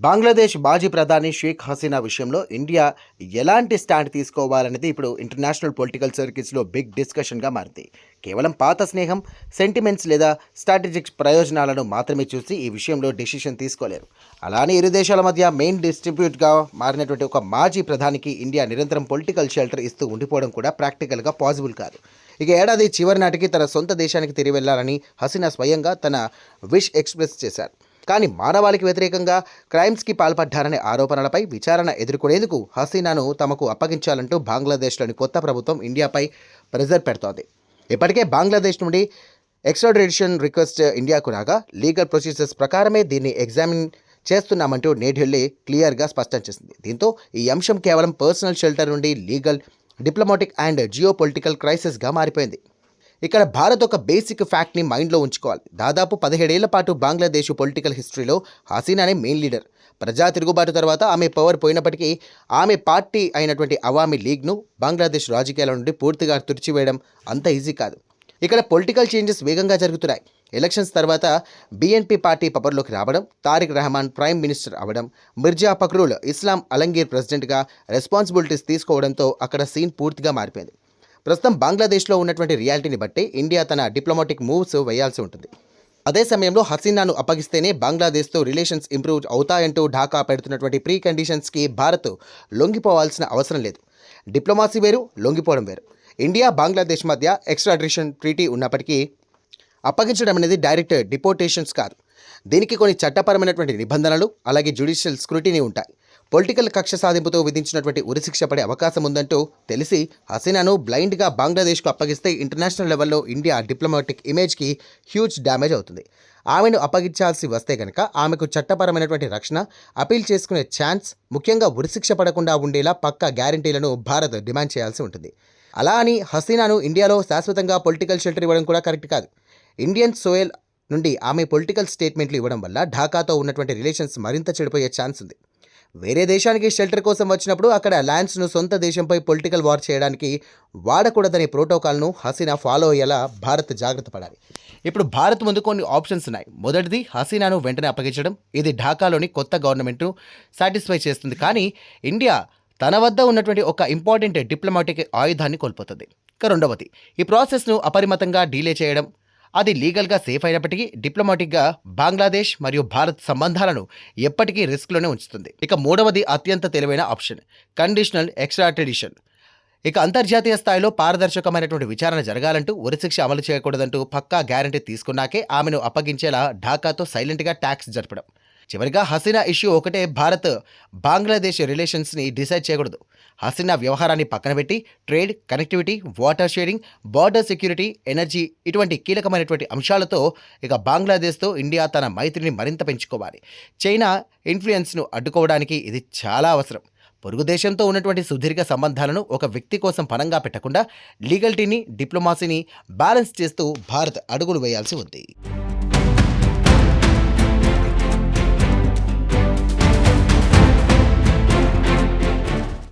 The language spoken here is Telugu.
బంగ్లాదేశ్ మాజీ ప్రధాని షేక్ హసీనా విషయంలో ఇండియా ఎలాంటి స్టాండ్ తీసుకోవాలనేది ఇప్పుడు ఇంటర్నేషనల్ పొలిటికల్ సర్కిల్స్లో బిగ్ డిస్కషన్గా మారింది. కేవలం పాత స్నేహం, సెంటిమెంట్స్ లేదా స్ట్రాటజిక్ ప్రయోజనాలను మాత్రమే చూసి ఈ విషయంలో డెసిషన్ తీసుకోలేరు. అలానే ఇరు దేశాల మధ్య మెయిన్ డిస్ట్రిబ్యూట్గా మారినటువంటి ఒక మాజీ ప్రధానికి ఇండియా నిరంతరం పొలిటికల్ షెల్టర్ ఇస్తూ ఉండిపోవడం కూడా ప్రాక్టికల్గా పాసిబుల్ కాదు. ఇక ఏడాది చివరి నాటికి తన సొంత దేశానికి తిరిగి వెళ్లాలని హసీనా స్వయంగా తన విష్ ఎక్స్ప్రెస్ చేశారు. కానీ మానవాళికి వ్యతిరేకంగా క్రైమ్స్కి పాల్పడ్డారనే ఆరోపణలపై విచారణ ఎదుర్కొనేందుకు హసీనాను తమకు అప్పగించాలంటూ బంగ్లాదేశ్లోని కొత్త ప్రభుత్వం ఇండియాపై ప్రెజర్ పెడుతోంది. ఇప్పటికే బంగ్లాదేశ్ నుండి ఎక్స్ట్రాడిషన్ రిక్వెస్ట్ ఇండియాకు రాగా లీగల్ ప్రొసీజర్స్ ప్రకారమే దీన్ని ఎగ్జామిన్ చేస్తున్నామంటూ న్యూఢిల్లీ క్లియర్గా స్పష్టం చేసింది. దీంతో ఈ అంశం కేవలం పర్సనల్ షెల్టర్ నుండి legal, diplomatic and geopolitical క్రైసిస్గా మారిపోయింది. ఇక్కడ భారత్ ఒక బేసిక్ ఫ్యాక్ట్ని మైండ్లో ఉంచుకోవాలి. దాదాపు 17 ఏళ్ల పాటు బంగ్లాదేశ్ పొలిటికల్ హిస్టరీలో హసీనానే మెయిన్ లీడర్. ప్రజా తిరుగుబాటు తర్వాత ఆమె పవర్ పోయినప్పటికీ ఆమె పార్టీ అయినటువంటి అవామీ లీగ్ను బంగ్లాదేశ్ రాజకీయాల నుండి పూర్తిగా తుడిచివేయడం అంత ఈజీ కాదు. ఇక్కడ పొలిటికల్ చేంజెస్ వేగంగా జరుగుతున్నాయి. ఎలక్షన్స్ తర్వాత బీఎన్పీ పార్టీ పవర్లోకి రావడం, తారిక్ రెహమాన్ ప్రైమ్ మినిస్టర్ అవ్వడం, మిర్జా ఫక్రుల్ ఇస్లాం అలంగీర్ ప్రెసిడెంట్గా రెస్పాన్సిబిలిటీస్ తీసుకోవడంతో అక్కడ సీన్ పూర్తిగా మారిపోయింది. ప్రస్తుతం బంగ్లాదేశ్లో ఉన్నటువంటి రియాలిటీని బట్టి ఇండియా తన డిప్లొమాటిక్ మూవ్స్ వేయాల్సి ఉంటుంది. అదే సమయంలో హసీనాను అప్పగిస్తేనే బంగ్లాదేశ్తో రిలేషన్స్ ఇంప్రూవ్ అవుతాయంటూ ఢాకా పెడుతున్నటువంటి ప్రీ కండిషన్స్కి భారత్ లొంగిపోవాల్సిన అవసరం లేదు. డిప్లొమాసీ వేరు, లొంగిపోవడం వేరు. ఇండియా బంగ్లాదేశ్ మధ్య ఎక్స్ట్రాడిషన్ ట్రీటీ ఉన్నప్పటికీ అప్పగించడం అనేది డైరెక్ట్ డిపోర్టేషన్స్ కాదు. దీనికి కొన్ని చట్టపరమైనటువంటి నిబంధనలు, అలాగే జ్యుడిషియల్ స్క్రూటినీ ఉంటాయి. పొలిటికల్ కక్ష సాధింపుతో విధించినటువంటి ఉరిశిక్ష పడే అవకాశం ఉందంటూ తెలిసి హసీనాను బ్లైండ్గా బంగ్లాదేశ్కు అప్పగిస్తే ఇంటర్నేషనల్ లెవెల్లో ఇండియా డిప్లొమాటిక్ ఇమేజ్కి హ్యూజ్ డ్యామేజ్ అవుతుంది. ఆమెను అప్పగించాల్సి వస్తే కనుక ఆమెకు చట్టపరమైనటువంటి రక్షణ, అపీల్ చేసుకునే ఛాన్స్, ముఖ్యంగా ఉరిశిక్ష పడకుండా ఉండేలా పక్కా గ్యారంటీలను భారత్ డిమాండ్ చేయాల్సి ఉంటుంది. అలా అని హసీనాను ఇండియాలో శాశ్వతంగా పొలిటికల్ షెల్టర్ ఇవ్వడం కూడా కరెక్ట్ కాదు. ఇండియన్ సోయల్ నుండి ఆమె పొలిటికల్ స్టేట్మెంట్లు ఇవ్వడం వల్ల ఢాకాతో ఉన్నటువంటి రిలేషన్స్ మరింత చెడిపోయే ఛాన్స్ ఉంది. వేరే దేశానికి షెల్టర్ కోసం వచ్చినప్పుడు అక్కడ ల్యాండ్స్ను సొంత దేశంపై పొలిటికల్ వార్ చేయడానికి వాడకూడదనే ప్రోటోకాల్ను హసీనా ఫాలో అయ్యేలా భారత్ జాగ్రత్త పడాలి. ఇప్పుడు భారత్ ముందు కొన్ని ఆప్షన్స్ ఉన్నాయి. మొదటిది, హసీనాను వెంటనే అప్పగించడం. ఇది ఢాకాలోని కొత్త గవర్నమెంట్ను సాటిస్ఫై చేస్తుంది. కానీ ఇండియా తన వద్ద ఉన్నటువంటి ఒక ఇంపార్టెంట్ డిప్లొమాటిక్ ఆయుధాన్ని కోల్పోతుంది. ఇక రెండవది, ఈ ప్రాసెస్ను అపరిమితంగా డీలే చేయడం. అది లీగల్గా సేఫ్ అయినప్పటికీ డిప్లొమాటిక్గా బంగ్లాదేశ్ మరియు భారత్ సంబంధాలను ఎప్పటికీ రిస్క్లోనే ఉంచుతుంది. ఇక మూడవది అత్యంత తెలివైన ఆప్షన్, కండిషనల్ ఎక్స్ట్రాడిషన్. ఇక అంతర్జాతీయ స్థాయిలో పారదర్శకమైనటువంటి విచారణ జరగాలంటూ ఉరిశిక్ష అమలు చేయకూడదంటూ పక్కా గ్యారంటీ తీసుకున్నాకే ఆమెను అప్పగించేలా ఢాకాతో సైలెంట్గా ట్యాక్స్ జరపడం. చివరిగా హసీనా ఇష్యూ ఒకటే భారత్ బంగ్లాదేశ్ రిలేషన్స్ని డిసైడ్ చేయకూడదు. హసీనా వ్యవహారాన్ని పక్కన పెట్టి trade, connectivity, water sharing, border security, energy ఇటువంటి కీలకమైనటువంటి అంశాలతో ఇక బంగ్లాదేశ్తో ఇండియా తన మైత్రిని మరింత పెంచుకోవాలి. చైనా ఇన్ఫ్లుయెన్స్ను అడ్డుకోవడానికి ఇది చాలా అవసరం. పొరుగు దేశంతో ఉన్నటువంటి సుదీర్ఘ సంబంధాలను ఒక వ్యక్తి కోసం పణంగా పెట్టకుండా లీగల్టీని, డిప్లొమాసీని బ్యాలెన్స్ చేస్తూ భారత్ అడుగులు వేయాల్సి ఉంది.